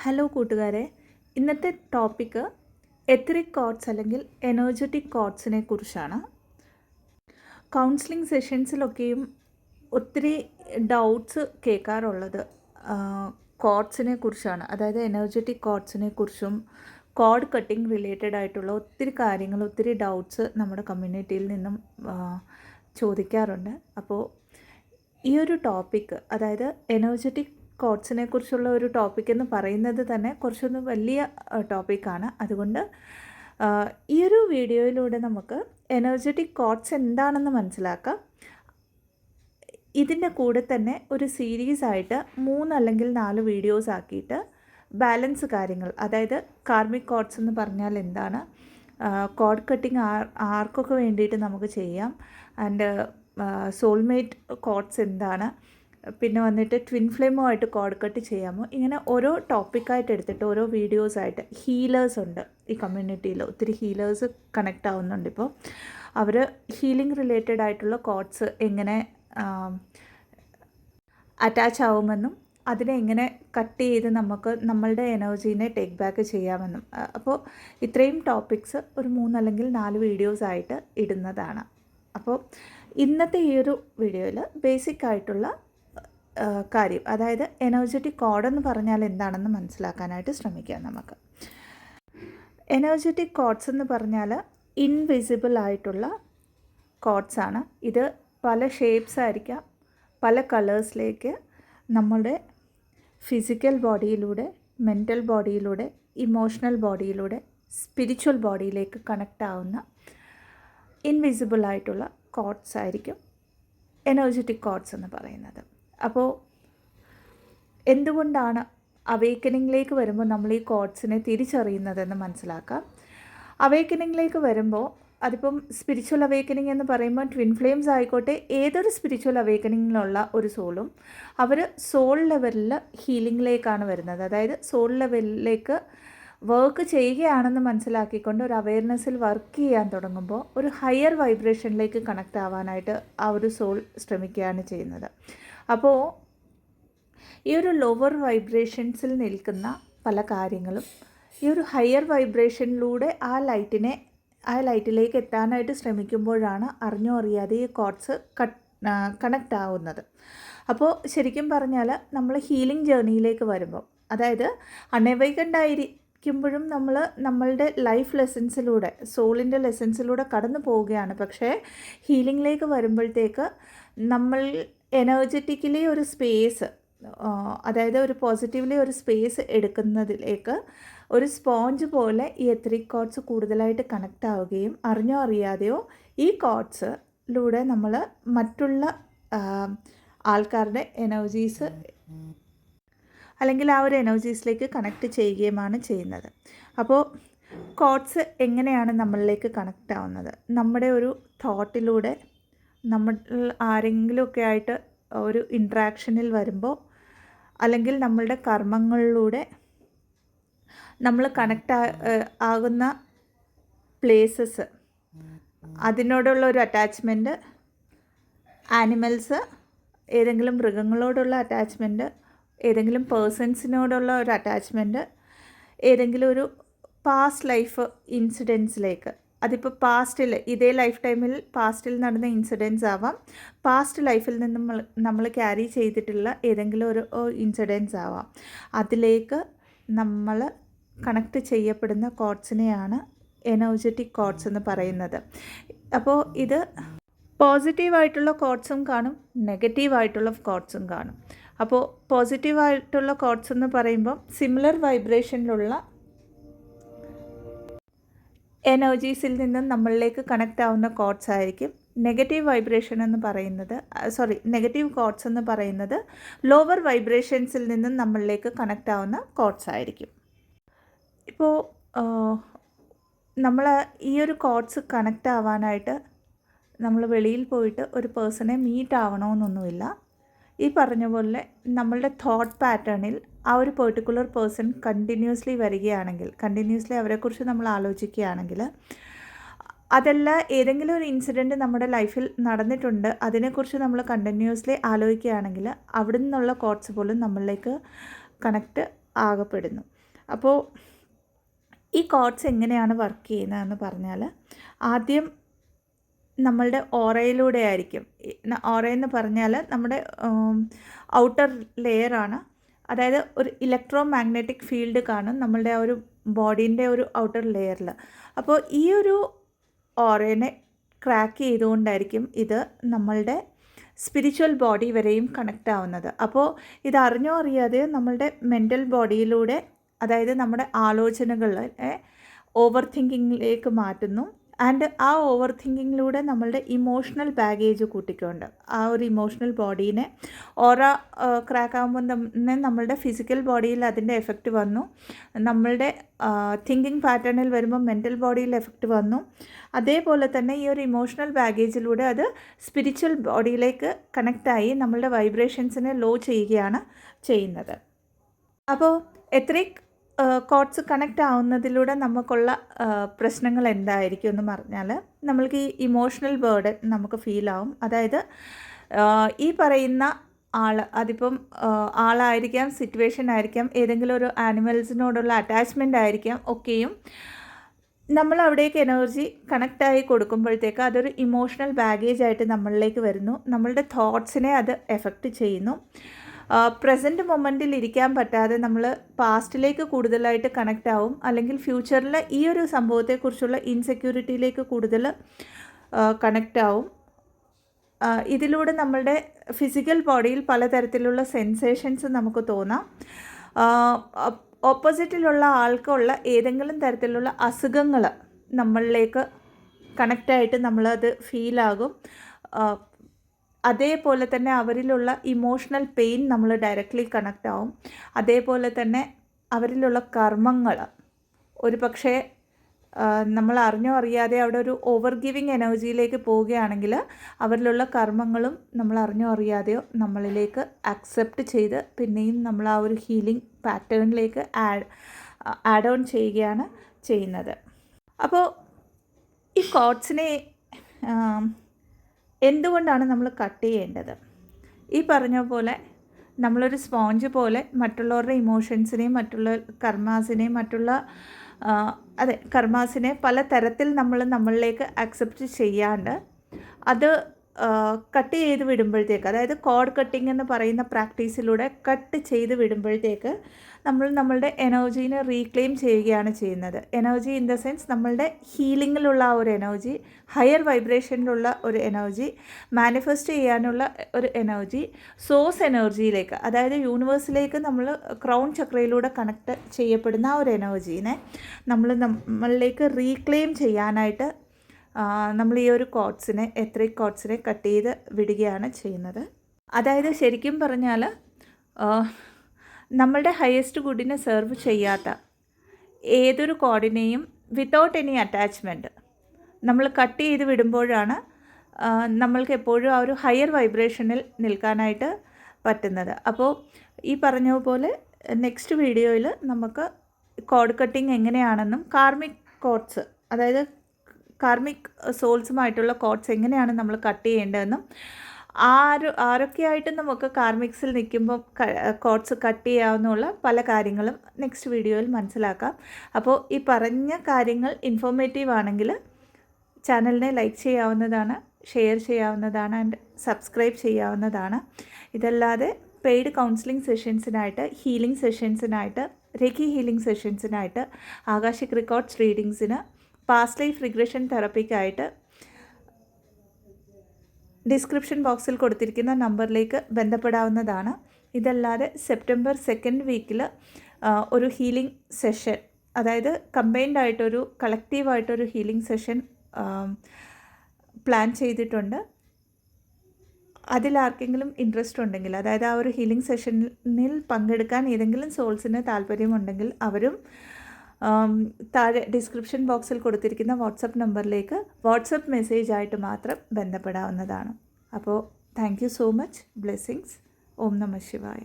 Hello കൂട്ടുകാരെ, ഇന്നത്തെ topic എത്തറിക് codes അല്ലെങ്കിൽ എനർജറ്റിക് കോഡ്സിനെ കുറിച്ചാണ്. കൗൺസിലിംഗ് സെഷൻസിലൊക്കെയും ഒത്തിരി ഡൗട്ട്സ് കേൾക്കാറുള്ളത് കോഡ്സിനെ കുറിച്ചാണ്. അതായത് എനർജറ്റിക് കോഡ്സിനെ കുറിച്ചും കോഡ് കട്ടിങ് റിലേറ്റഡ് ആയിട്ടുള്ള ഒത്തിരി കാര്യങ്ങൾ, ഒത്തിരി ഡൗട്ട്സ് നമ്മുടെ കമ്മ്യൂണിറ്റിയിൽ നിന്നും ചോദിക്കാറുണ്ട്. അപ്പോൾ ഈ ഒരു ടോപ്പിക്ക്, അതായത് എനർജറ്റിക് കോഡ്സിനെ കുറിച്ചുള്ള ഒരു ടോപ്പിക് എന്ന് പറയുന്നത് തന്നെ കുറച്ചൊന്ന് വലിയ ടോപ്പിക്കാണ്. അതുകൊണ്ട് ഈ ഒരു വീഡിയോയിലൂടെ നമുക്ക് എനർജറ്റിക് കോഡ്സ് എന്താണെന്ന് മനസ്സിലാക്കാം. ഇതിൻ്റെ കൂടെ തന്നെ ഒരു സീരീസ് ആയിട്ട് 3 അല്ലെങ്കിൽ 4 വീഡിയോസ് ആക്കിയിട്ട് ബാലൻസ് കാര്യങ്ങൾ, അതായത് കാർമിക് കോഡ്സ് എന്ന് പറഞ്ഞാൽ എന്താണ്, കോഡ് കട്ടിങ് ആർക്കൊക്കെ വേണ്ടിയിട്ട് നമുക്ക് ചെയ്യാം, ആൻഡ് സോൾമേറ്റ് കോഡ്സ് എന്താണ്, പിന്നെ വന്നിട്ട് ട്വിൻ ഫ്ലെയിമുമായിട്ട് കോഡ് കട്ട് ചെയ്യാമോ, ഇങ്ങനെ ഓരോ ടോപ്പിക്കായിട്ട് എടുത്തിട്ട് ഓരോ വീഡിയോസായിട്ട്. ഹീലേഴ്സ് ഉണ്ട് ഈ കമ്മ്യൂണിറ്റിയിൽ, ഒത്തിരി ഹീലേഴ്സ് കണക്റ്റ് ആവുന്നുണ്ട്. ഇപ്പോൾ അവർ ഹീലിംഗ് റിലേറ്റഡ് ആയിട്ടുള്ള കോഡ്സ് എങ്ങനെ അറ്റാച്ച് ആവുമെന്നും അതിനെ എങ്ങനെ കട്ട് ചെയ്ത് നമുക്ക് നമ്മളുടെ എനർജീനെ ടേക്ക് ബാക്ക് ചെയ്യാമെന്നും. അപ്പോൾ ഇത്രയും ടോപ്പിക്സ് ഒരു 3 അല്ലെങ്കിൽ 4 വീഡിയോസായിട്ട് ഇടുന്നതാണ്. അപ്പോൾ ഇന്നത്തെ ഈ ഒരു വീഡിയോയിൽ ബേസിക് ആയിട്ടുള്ള കാര്യം, അതായത് എനർജറ്റിക് കോഡ് എന്ന് പറഞ്ഞാൽ എന്താണെന്ന് മനസ്സിലാക്കാനായിട്ട് ശ്രമിക്കാം നമുക്ക്. എനർജറ്റിക് കോഡ്സ് എന്ന് പറഞ്ഞാൽ ഇൻവിസിബിൾ ആയിട്ടുള്ള കോഡ്സാണ്. ഇത് പല ഷേപ്സ് ആയിരിക്കാം, പല കളേഴ്സിലേക്ക് നമ്മുടെ ഫിസിക്കൽ ബോഡിയിലൂടെ, മെൻ്റൽ ബോഡിയിലൂടെ, ഇമോഷണൽ ബോഡിയിലൂടെ, സ്പിരിച്വൽ ബോഡിയിലേക്ക് കണക്റ്റ് ആവുന്ന ഇൻവിസിബിൾ ആയിട്ടുള്ള കോഡ്സ് ആയിരിക്കും എനർജറ്റിക് കോഡ്സ് എന്ന് പറയുന്നത്. അപ്പോൾ എന്തുകൊണ്ടാണ് അവേക്കനിങ്ങിലേക്ക് വരുമ്പോൾ നമ്മൾ ഈ കോഡ്സിനെ തിരിച്ചറിയുന്നതെന്ന് മനസ്സിലാക്കാം. അവേക്കനിങ്ങിലേക്ക് വരുമ്പോൾ അതിപ്പം സ്പിരിച്വൽ അവേക്കനിങ് എന്ന് പറയുമ്പോൾ ട്വിൻ ഫ്ലെയിംസ് ആയിക്കോട്ടെ, ഏതൊരു സ്പിരിച്വൽ അവേക്കനിങ്ങിലുള്ള ഒരു സോളും അവർ സോൾ ലെവലിൽ ഹീലിങ്ങിലേക്കാണ് വരുന്നത്. അതായത് സോൾ ലെവലിലേക്ക് വർക്ക് ചെയ്യുകയാണെന്ന് മനസ്സിലാക്കിക്കൊണ്ട് ഒരു അവെയർനെസ്സിൽ വർക്ക് ചെയ്യാൻ തുടങ്ങുമ്പോൾ ഒരു ഹയർ വൈബ്രേഷനിലേക്ക് കണക്റ്റ് ആവാനായിട്ട് ആ ഒരു സോൾ ശ്രമിക്കുകയാണ് ചെയ്യുന്നത്. അപ്പോൾ ഈ ഒരു ലോവർ വൈബ്രേഷൻസിൽ നിൽക്കുന്ന പല കാര്യങ്ങളും ഈ ഒരു ഹയർ വൈബ്രേഷനിലൂടെ ആ ലൈറ്റിലേക്ക് എത്താനായിട്ട് ശ്രമിക്കുമ്പോഴാണ് അറിഞ്ഞോ അറിയാതെ ഈ കോഡ്സ് കണക്റ്റ് ആവുന്നത്. അപ്പോൾ ശരിക്കും പറഞ്ഞാൽ നമ്മൾ ഹീലിംഗ് ജേർണിയിലേക്ക് വരുമ്പോൾ, അതായത് അൺഅവേക്കൻഡ് ആയിരിക്കുമ്പോഴും നമ്മൾ നമ്മളുടെ ലൈഫ് ലെസൻസിലൂടെ, സോളിൻ്റെ ലെസൻസിലൂടെ കടന്നു പോവുകയാണ്. പക്ഷേ ഹീലിംഗിലേക്ക് വരുമ്പോഴത്തേക്ക് നമ്മൾ എനർജറ്റിക്കലി ഒരു സ്പേസ്, അതായത് ഒരു പോസിറ്റീവ്ലി ഒരു സ്പേസ് എടുക്കുന്നതിലേക്ക് ഒരു സ്പോഞ്ച് പോലെ ഈ എത്തറിക് കോഡ്സ് കൂടുതലായിട്ട് കണക്റ്റ് ആവുകയും അറിഞ്ഞോ അറിയാതെയോ ഈ കോഡ്സിലൂടെ നമ്മൾ മറ്റുള്ള ആൾക്കാരുടെ എനർജീസ് അല്ലെങ്കിൽ ആ ഒരു എനർജീസിലേക്ക് കണക്റ്റ് ചെയ്യുകയുമാണ് ചെയ്യുന്നത്. അപ്പോൾ കോഡ്സ് എങ്ങനെയാണ് നമ്മളിലേക്ക് കണക്റ്റ് ആവുന്നത്? നമ്മുടെ ഒരു തോട്ടിലൂടെ, നമ്മൾ ആരെങ്കിലുമൊക്കെ ആയിട്ട് ഒരു ഇൻട്രാക്ഷനിൽ വരുമ്പോൾ, അല്ലെങ്കിൽ നമ്മളുടെ കർമ്മങ്ങളിലൂടെ നമ്മൾ കണക്റ്റ് ആകുന്ന പ്ലേസസ്, അതിനോടുള്ള ഒരു അറ്റാച്ച്മെൻറ്റ്, ആനിമൽസ്, ഏതെങ്കിലും മൃഗങ്ങളോടുള്ള അറ്റാച്ച്മെൻറ്റ്, ഏതെങ്കിലും പേഴ്സൺസിനോടുള്ള ഒരു അറ്റാച്ച്മെൻറ്റ്, ഏതെങ്കിലും ഒരു പാസ്റ്റ് ലൈഫ് ഇൻസിഡൻസിലേക്ക്, അതിപ്പോൾ പാസ്റ്റിൽ, ഇതേ ലൈഫ് ടൈമിൽ പാസ്റ്റിൽ നടന്ന ഇൻസിഡൻസ് ആവാം, പാസ്റ്റ് ലൈഫിൽ നിന്നും നമ്മൾ ക്യാരി ചെയ്തിട്ടുള്ള ഏതെങ്കിലും ഒരു ഇൻസിഡൻസ് ആവാം, അതിലേക്ക് നമ്മൾ കണക്റ്റ് ചെയ്യപ്പെടുന്ന കോഡ്സിനെയാണ് എനർജറ്റിക് കോഡ്സ് എന്ന് പറയുന്നത്. അപ്പോൾ ഇത് പോസിറ്റീവായിട്ടുള്ള കോഡ്സും കാണും, നെഗറ്റീവായിട്ടുള്ള കോഡ്സും കാണും. അപ്പോൾ പോസിറ്റീവായിട്ടുള്ള കോഡ്സ് എന്ന് പറയുമ്പോൾ സിമിലർ വൈബ്രേഷനിലുള്ള എനർജീസിൽ നിന്നും നമ്മളിലേക്ക് കണക്റ്റ് ആവുന്ന കോഡ്സ് ആയിരിക്കും. നെഗറ്റീവ് വൈബ്രേഷൻ എന്ന് പറയുന്നത്, നെഗറ്റീവ് കോഡ്സ് എന്ന് പറയുന്നത് ലോവർ വൈബ്രേഷൻസിൽ നിന്നും നമ്മളിലേക്ക് കണക്റ്റ് ആവുന്ന കോഡ്സ് ആയിരിക്കും. ഇപ്പോൾ നമ്മൾ ഈ ഒരു കോഡ്സ് കണക്റ്റ് ആവാനായിട്ട് നമ്മൾ വെളിയിൽ പോയിട്ട് ഒരു പേഴ്സണെ മീറ്റ് ആവണമെന്നൊന്നുമില്ല. ഈ പറഞ്ഞ പോലെ നമ്മളുടെ തോട്ട് പാറ്റേണിൽ ആ ഒരു പെർട്ടിക്കുലർ പേഴ്സൺ കണ്ടിന്യൂസ്ലി വരികയാണെങ്കിൽ, കണ്ടിന്യൂസ്ലി അവരെക്കുറിച്ച് നമ്മൾ ആലോചിക്കുകയാണെങ്കിൽ, അതല്ല ഏതെങ്കിലും ഒരു ഇൻസിഡൻറ്റ് നമ്മുടെ ലൈഫിൽ നടന്നിട്ടുണ്ട്, അതിനെക്കുറിച്ച് നമ്മൾ കണ്ടിന്യൂസ്ലി ആലോചിക്കുകയാണെങ്കിൽ അവിടെ നിന്നുള്ള കോഡ്സ് പോലും നമ്മളിലേക്ക് കണക്റ്റ് ആകപ്പെടുന്നു. അപ്പോൾ ഈ കോഡ്സ് എങ്ങനെയാണ് വർക്ക് ചെയ്യുന്നതെന്ന് പറഞ്ഞാൽ, ആദ്യം നമ്മളുടെ ഓറയിലൂടെ ആയിരിക്കും. ഓറയെന്ന് പറഞ്ഞാൽ നമ്മുടെ ഔട്ടർ ലെയറാണ്. അതായത് ഒരു ഇലക്ട്രോ മാഗ്നറ്റിക് ഫീൽഡ് കാണും നമ്മളുടെ ആ ഒരു ബോഡീൻ്റെ ഒരു ഔട്ടർ ലെയറിൽ. അപ്പോൾ ഈ ഒരു ഓറയെ ക്രാക്ക് ചെയ്തുകൊണ്ടായിരിക്കും ഇത് നമ്മളുടെ സ്പിരിച്വൽ ബോഡി വരെയും കണക്റ്റ് ആവുന്നത്. അപ്പോൾ ഇത് അറിഞ്ഞോ അറിയാതെ നമ്മളുടെ മെൻ്റൽ ബോഡിയിലൂടെ, അതായത് നമ്മുടെ ആലോചനകളെ ഓവർ തിങ്കിങ്ങിലേക്ക് മാറ്റുന്നു. ആൻഡ് ആ ഓവർ തിങ്കിങ്ങിലൂടെ നമ്മളുടെ ഇമോഷണൽ ബാഗേജ് കൂട്ടിക്കൊണ്ട് ആ ഒരു ഇമോഷണൽ ബോഡീനെ ഓറ ക്രാക്ക് ആകുമ്പോൾ തന്നെ നമ്മളുടെ ഫിസിക്കൽ ബോഡിയിൽ അതിൻ്റെ എഫക്റ്റ് വന്നു, നമ്മളുടെ തിങ്കിങ് പാറ്റേണിൽ വരുമ്പോൾ മെൻ്റൽ ബോഡിയിൽ എഫക്റ്റ് വന്നു. അതേപോലെ തന്നെ ഈ ഒരു ഇമോഷണൽ ബാഗേജിലൂടെ അത് സ്പിരിച്വൽ ബോഡിയിലേക്ക് കണക്റ്റായി നമ്മളുടെ വൈബ്രേഷൻസിനെ ലോ ചെയ്യുകയാണ് ചെയ്യുന്നത്. അപ്പോൾ എത്രയും കോഡ്സ് കണക്റ്റ് ആവുന്നതിലൂടെ നമുക്കുള്ള പ്രശ്നങ്ങൾ എന്തായിരിക്കും എന്ന് പറഞ്ഞാൽ, നമ്മൾക്ക് ഈ ഇമോഷണൽ ബേർഡൻ നമുക്ക് ഫീൽ ആവും. അതായത് ഈ പറയുന്ന ആൾ, അതിപ്പം ആളായിരിക്കാം, സിറ്റുവേഷൻ ആയിരിക്കാം, ഏതെങ്കിലും ഒരു ആനിമൽസിനോടുള്ള അറ്റാച്ച്മെൻ്റ് ആയിരിക്കാം, ഒക്കെയും നമ്മൾ അവിടേക്ക് എനർജി കണക്റ്റായി കൊടുക്കുമ്പോഴത്തേക്ക് അതൊരു ഇമോഷണൽ ബാഗേജ് ആയിട്ട് നമ്മളിലേക്ക് വരുന്നു. നമ്മളുടെ തോട്ട്സിനെ അത് എഫക്റ്റ് ചെയ്യുന്നു. പ്രസൻറ്റ് മൊമെൻറ്റിൽ ഇരിക്കാൻ പറ്റാതെ നമ്മൾ പാസ്റ്റിലേക്ക് കൂടുതലായിട്ട് കണക്റ്റ് ആവും, അല്ലെങ്കിൽ ഫ്യൂച്ചറിൽ ഈ ഒരു സംഭവത്തെക്കുറിച്ചുള്ള ഇൻസെക്യൂരിറ്റിയിലേക്ക് കൂടുതൽ കണക്റ്റ് ആവും. ഇതിലൂടെ നമ്മളുടെ ഫിസിക്കൽ ബോഡിയിൽ പലതരത്തിലുള്ള സെൻസേഷൻസ് നമുക്ക് തോന്നാം. ഓപ്പോസിറ്റിലുള്ള ആൾക്കുള്ള ഏതെങ്കിലും തരത്തിലുള്ള അസുഖങ്ങൾ നമ്മളിലേക്ക് കണക്റ്റായിട്ട് നമ്മളത് ഫീലാകും. അതേപോലെ തന്നെ അവരിലുള്ള ഇമോഷണൽ പെയിൻ നമ്മൾ ഡയറക്റ്റ്ലി കണക്റ്റ് ആവും. അതേപോലെ തന്നെ അവരിലുള്ള കർമ്മങ്ങൾ ഒരു പക്ഷേ നമ്മൾ അറിഞ്ഞോ അറിയാതെ അവിടെ ഒരു ഓവർ ഗിവിങ് എനർജിയിലേക്ക് പോവുകയാണെങ്കിൽ അവരിലുള്ള കർമ്മങ്ങളും നമ്മൾ അറിഞ്ഞോ അറിയാതെയോ നമ്മളിലേക്ക് അക്സെപ്റ്റ് ചെയ്ത് പിന്നെയും നമ്മൾ ആ ഒരു ഹീലിംഗ് പാറ്റേണിലേക്ക് ആഡ് ഓൺ ചെയ്യുകയാണ് ചെയ്യുന്നത്. അപ്പോൾ ഈ കോഡ്സിനെ എന്തുകൊണ്ടാണ് നമ്മൾ കട്ട് ചെയ്യേണ്ടത്? ഈ പറഞ്ഞ പോലെ നമ്മളൊരു സ്പോഞ്ച് പോലെ മറ്റുള്ളവരുടെ ഇമോഷൻസിനെയും മറ്റുള്ള കർമാസിനെയും കർമാസിനെ പല തരത്തിൽ നമ്മളിലേക്ക് അക്സെപ്റ്റ് ചെയ്യാണ്ട് അത് കട്ട് ചെയ്ത് വിടുമ്പോഴത്തേക്ക്, അതായത് കോഡ് കട്ടിംഗ് എന്ന് പറയുന്ന പ്രാക്ടീസിലൂടെ കട്ട് ചെയ്ത് വിടുമ്പോഴത്തേക്ക് നമ്മളുടെ എനർജീനെ റീക്ലെയിം ചെയ്യുകയാണ് ചെയ്യുന്നത്. എനർജി ഇൻ ദ സെൻസ് നമ്മളുടെ ഹീലിങ്ങിലുള്ള ആ ഒരു എനർജി, ഹയർ വൈബ്രേഷനിലുള്ള ഒരു എനർജി, മാനിഫെസ്റ്റ് ചെയ്യാനുള്ള ഒരു എനർജി, സോഴ്സ് എനർജിയിലേക്ക്, അതായത് യൂണിവേഴ്സിലേക്ക് നമ്മൾ ക്രൗൺ ചക്രയിലൂടെ കണക്ട് ചെയ്യപ്പെടുന്ന ആ ഒരു എനർജീനെ നമ്മളിലേക്ക് റീക്ലെയിം ചെയ്യാനായിട്ട് നമ്മൾ ഈ ഒരു കോഡ്സിനെ, എത്രയും കോഡ്സിനെ കട്ട് ചെയ്ത് വിടുകയാണ് ചെയ്യുന്നത്. അതായത് ശരിക്കും പറഞ്ഞാൽ നമ്മളുടെ ഹയസ്റ്റ് ഗുഡിനെ സെർവ് ചെയ്യാത്ത ഏതൊരു കോഡിനെയും വിത്തൗട്ട് എനി അറ്റാച്ച്മെൻറ്റ് നമ്മൾ കട്ട് ചെയ്ത് വിടുമ്പോഴാണ് നമ്മൾക്ക് എപ്പോഴും ആ ഒരു ഹയർ വൈബ്രേഷനിൽ നിൽക്കാനായിട്ട് പറ്റുന്നത്. അപ്പോൾ ഈ പറഞ്ഞ പോലെ നെക്സ്റ്റ് വീഡിയോയിൽ നമുക്ക് കോഡ് കട്ടിങ് എങ്ങനെയാണെന്നും കാർമിക് കോഡ്സ്, അതായത് കാർമിക് സോൾസുമായിട്ടുള്ള കോഡ്സ് എങ്ങനെയാണ് നമ്മൾ കട്ട് ചെയ്യേണ്ടതെന്നും ആരൊക്കെയായിട്ടും നമുക്ക് കാർമിക്സിൽ നിൽക്കുമ്പോൾ കോഡ്സ് കട്ട് ചെയ്യാവുന്നുള്ള പല കാര്യങ്ങളും നെക്സ്റ്റ് വീഡിയോയിൽ മനസ്സിലാക്കാം. അപ്പോൾ ഈ പറഞ്ഞ കാര്യങ്ങൾ ഇൻഫോർമേറ്റീവ് ആണെങ്കിൽ ചാനലിനെ ലൈക്ക് ചെയ്യാവുന്നതാണ്, ഷെയർ ചെയ്യാവുന്നതാണ്, ആൻഡ് സബ്സ്ക്രൈബ് ചെയ്യാവുന്നതാണ്. ഇതല്ലാതെ പെയ്ഡ് കൗൺസിലിംഗ് സെഷൻസിനായിട്ട്, ഹീലിംഗ് സെഷൻസിനായിട്ട്, റേക്കി ഹീലിംഗ് സെഷൻസിനായിട്ട്, ആകാശിക് റെക്കോർഡ്സ് റീഡിങ്സിന്, പാസ്റ്റ് ലൈഫ് റിഗ്രഷൻ തെറപ്പിക്കായിട്ട് ഡിസ്ക്രിപ്ഷൻ ബോക്സിൽ കൊടുത്തിരിക്കുന്ന നമ്പറിലേക്ക് ബന്ധപ്പെടാവുന്നതാണ്. ഇതല്ലാതെ സെപ്റ്റംബർ 2nd വീക്കിൽ ഒരു ഹീലിംഗ് സെഷൻ, അതായത് കമ്പൈൻഡ് ആയിട്ടൊരു കളക്റ്റീവായിട്ടൊരു ഹീലിംഗ് സെഷൻ പ്ലാൻ ചെയ്തിട്ടുണ്ട്. അതിലാർക്കെങ്കിലും ഇൻട്രസ്റ്റ് ഉണ്ടെങ്കിൽ, അതായത് ആ ഒരു ഹീലിംഗ് സെഷനിൽ പങ്കെടുക്കാൻ ഏതെങ്കിലും സോൾസിന് താല്പര്യമുണ്ടെങ്കിൽ അവരും താഴെ ഡിസ്ക്രിപ്ഷൻ ബോക്സിൽ കൊടുത്തിരിക്കുന്ന വാട്സപ്പ് നമ്പറിലേക്ക് വാട്സപ്പ് മെസ്സേജ് ആയിട്ട് മാത്രം ബന്ധപ്പെടാവുന്നതാണ്. അപ്പോൾ thank you so much. Blessings. ഓം നമഃ ശിവായ.